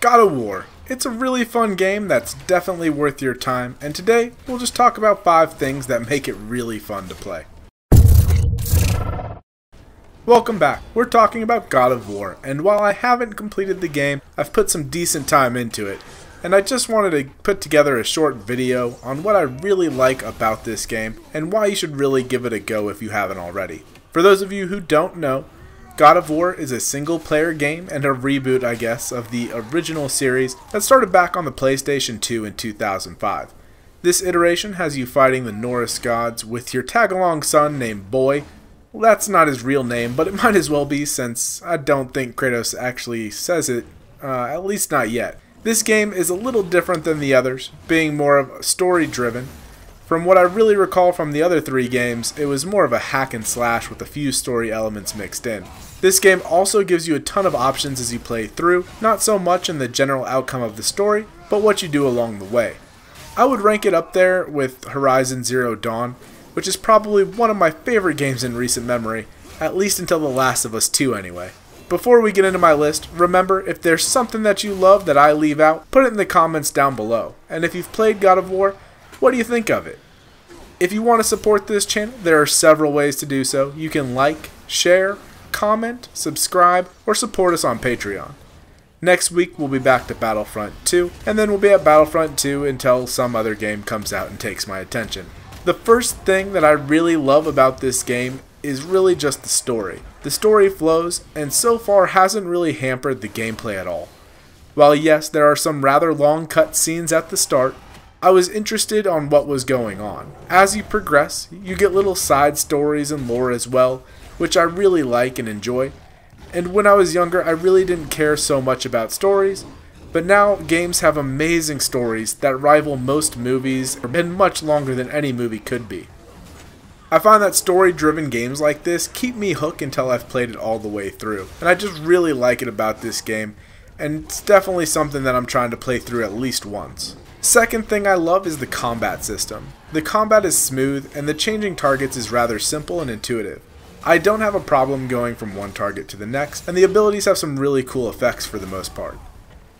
God of War. It's a really fun game that's definitely worth your time, and today we'll just talk about 5 things that make it really fun to play. Welcome back. We're talking about God of War, and while I haven't completed the game, I've put some decent time into it, and I just wanted to put together a short video on what I really like about this game, and why you should really give it a go if you haven't already. For those of you who don't know, God of War is a single-player game and a reboot, I guess, of the original series that started back on the PlayStation 2 in 2005. This iteration has you fighting the Norse gods with your tag-along son named Boy. Well, that's not his real name, but it might as well be since I don't think Kratos actually says it, at least not yet. This game is a little different than the others, being more of story-driven. From what I really recall from the other 3 games, it was more of a hack and slash with a few story elements mixed in. This game also gives you a ton of options as you play through, not so much in the general outcome of the story, but what you do along the way. I would rank it up there with Horizon Zero Dawn, which is probably one of my favorite games in recent memory, at least until The Last of Us 2 anyway. Before we get into my list, remember, if there's something that you love that I leave out, put it in the comments down below. And if you've played God of War, what do you think of it? If you want to support this channel, there are several ways to do so. You can like, share, comment, subscribe, or support us on Patreon. Next week we'll be back to Battlefront 2, and then we'll be at Battlefront 2 until some other game comes out and takes my attention. The first thing that I really love about this game is really just the story. The story flows, and so far hasn't really hampered the gameplay at all. While yes, there are some rather long cut scenes at the start, I was interested on what was going on. As you progress, you get little side stories and lore as well, which I really like and enjoy. And when I was younger, I really didn't care so much about stories, but now games have amazing stories that rival most movies and much longer than any movie could be. I find that story-driven games like this keep me hooked until I've played it all the way through, and I just really like it about this game, and it's definitely something that I'm trying to play through at least once. Second thing I love is the combat system. The combat is smooth, and the changing targets is rather simple and intuitive. I don't have a problem going from one target to the next, and the abilities have some really cool effects for the most part.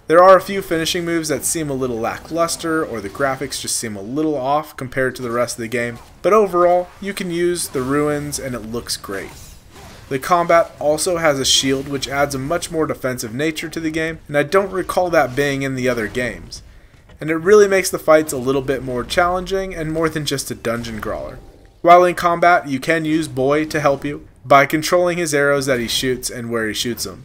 There are a few finishing moves that seem a little lackluster, or the graphics just seem a little off compared to the rest of the game, but overall, you can use the ruins and it looks great. The combat also has a shield which adds a much more defensive nature to the game, and I don't recall that being in the other games. And it really makes the fights a little bit more challenging and more than just a dungeon crawler. While in combat, you can use Boy to help you by controlling his arrows that he shoots and where he shoots them.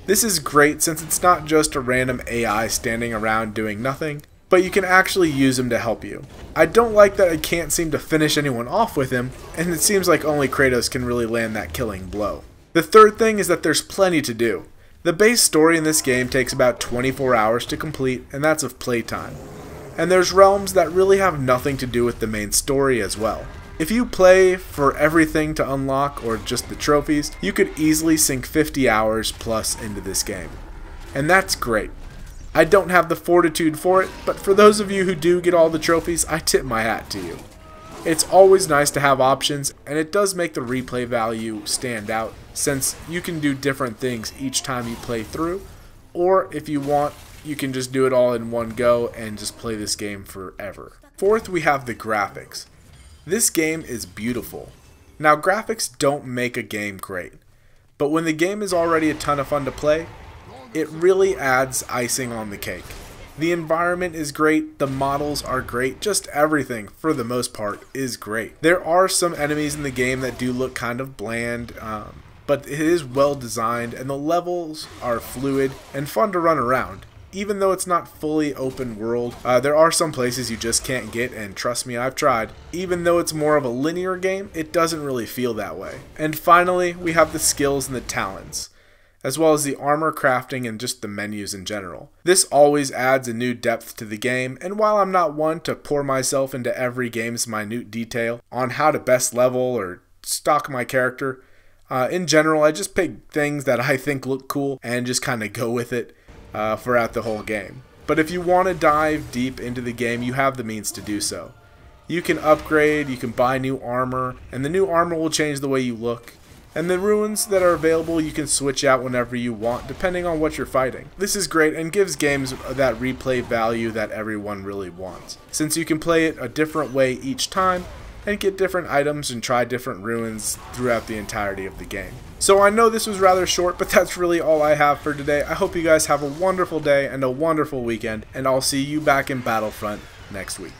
This is great since it's not just a random AI standing around doing nothing, but you can actually use him to help you. I don't like that I can't seem to finish anyone off with him, and it seems like only Kratos can really land that killing blow. The third thing is that there's plenty to do. The base story in this game takes about 24 hours to complete, and that's of playtime. And there's realms that really have nothing to do with the main story as well. If you play for everything to unlock or just the trophies, you could easily sink 50 hours plus into this game. And that's great. I don't have the fortitude for it, but for those of you who do get all the trophies, I tip my hat to you. It's always nice to have options, and it does make the replay value stand out, since you can do different things each time you play through, or if you want, you can just do it all in one go and just play this game forever. Fourth, we have the graphics. This game is beautiful. Now, graphics don't make a game great, but when the game is already a ton of fun to play, it really adds icing on the cake. The environment is great, the models are great, just everything, for the most part, is great. There are some enemies in the game that do look kind of bland, but it is well designed, and the levels are fluid and fun to run around. Even though it's not fully open world, there are some places you just can't get, and trust me, I've tried. Even though it's more of a linear game, it doesn't really feel that way. And finally, we have the skills and the talents, as well as the armor crafting and just the menus in general. This always adds a new depth to the game, and while I'm not one to pour myself into every game's minute detail on how to best level or stock my character, in general I just pick things that I think look cool and just kind of go with it throughout the whole game. But if you want to dive deep into the game, you have the means to do so. You can upgrade, you can buy new armor, and the new armor will change the way you look. And the runes that are available you can switch out whenever you want depending on what you're fighting. This is great and gives games that replay value that everyone really wants, since you can play it a different way each time and get different items and try different runes throughout the entirety of the game. So I know this was rather short, but that's really all I have for today. I hope you guys have a wonderful day and a wonderful weekend, and I'll see you back in Battlefront next week.